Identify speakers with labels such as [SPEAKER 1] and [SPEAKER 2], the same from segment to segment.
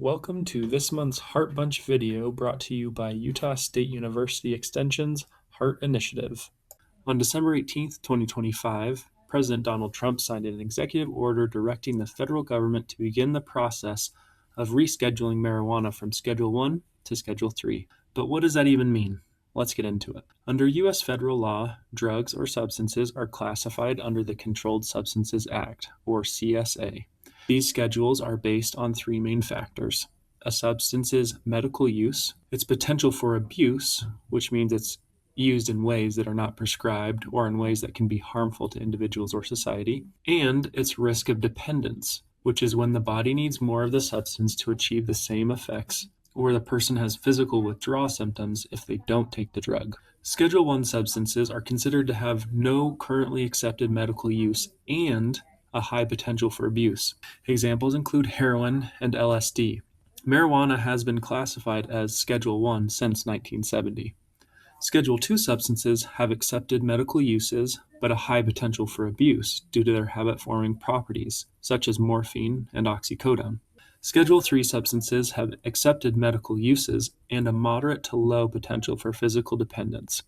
[SPEAKER 1] Welcome to this month's Heart Bunch video brought to you by Utah State University Extension's Heart Initiative. On December 18th, 2025, President Donald Trump signed an executive order directing the federal government to begin the process of rescheduling marijuana from Schedule 1 to Schedule 3. But what does that even mean? Let's get into it. Under U.S. federal law, drugs or substances are classified under the Controlled Substances Act, or CSA. These schedules are based on three main factors: a substance's medical use, its potential for abuse, which means it's used in ways that are not prescribed or in ways that can be harmful to individuals or society, and its risk of dependence, which is when the body needs more of the substance to achieve the same effects, or the person has physical withdrawal symptoms if they don't take the drug. Schedule 1 substances are considered to have no currently accepted medical use and a high potential for abuse. Examples include heroin and LSD. Marijuana has been classified as Schedule 1 since 1970. Schedule 2 substances have accepted medical uses but a high potential for abuse due to their habit-forming properties, such as morphine and oxycodone. Schedule 3 substances have accepted medical uses and a moderate to low potential for physical dependence.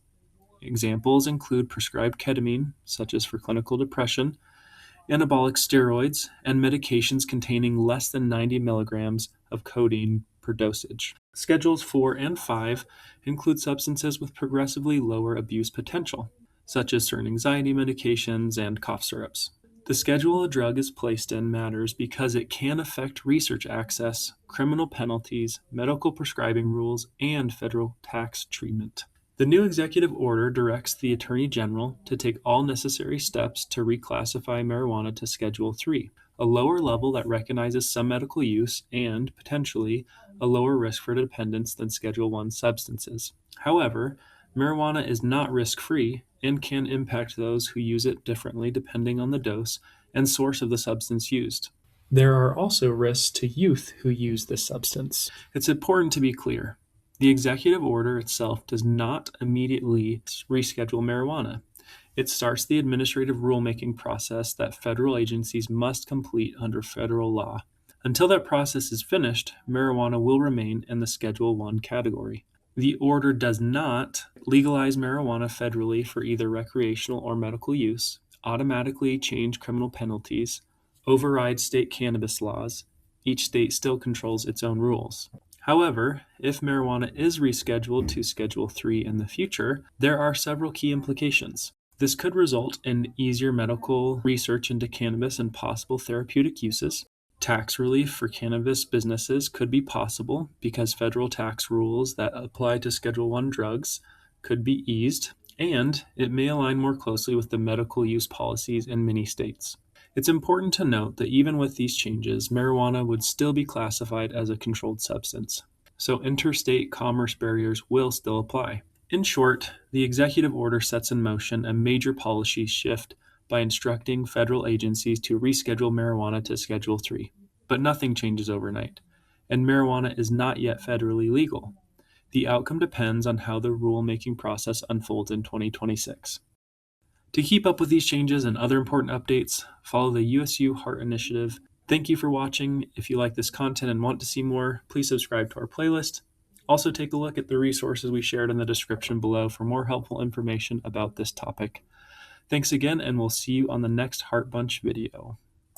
[SPEAKER 1] Examples include prescribed ketamine, such as for clinical depression, anabolic steroids, and medications containing less than 90 milligrams of codeine per dosage. Schedules 4 and 5 include substances with progressively lower abuse potential, such as certain anxiety medications and cough syrups. The schedule a drug is placed in matters because it can affect research access, criminal penalties, medical prescribing rules, and federal tax treatment. The new executive order directs the Attorney General to take all necessary steps to reclassify marijuana to Schedule 3, a lower level that recognizes some medical use and, potentially, a lower risk for dependence than Schedule 1 substances. However, marijuana is not risk-free and can impact those who use it differently depending on the dose and source of the substance used. There are also risks to youth who use this substance. It's important to be clear. The executive order itself does not immediately reschedule marijuana. It starts the administrative rulemaking process that federal agencies must complete under federal law. Until that process is finished, marijuana will remain in the Schedule 1 category. The order does not legalize marijuana federally for either recreational or medical use, automatically change criminal penalties, override state cannabis laws. Each state still controls its own rules. However, if marijuana is rescheduled to Schedule 3 in the future, there are several key implications. This could result in easier medical research into cannabis and possible therapeutic uses. Tax relief for cannabis businesses could be possible because federal tax rules that apply to Schedule 1 drugs could be eased, and it may align more closely with the medical use policies in many states. It's important to note that even with these changes, marijuana would still be classified as a controlled substance, so interstate commerce barriers will still apply. In short, the executive order sets in motion a major policy shift by instructing federal agencies to reschedule marijuana to Schedule 3. But nothing changes overnight, and marijuana is not yet federally legal. The outcome depends on how the rulemaking process unfolds in 2026. To keep up with these changes and other important updates, follow the USU Heart Initiative. Thank you for watching. If you like this content and want to see more, please subscribe to our playlist. Also, take a look at the resources we shared in the description below for more helpful information about this topic. Thanks again, and we'll see you on the next Heart Bunch video.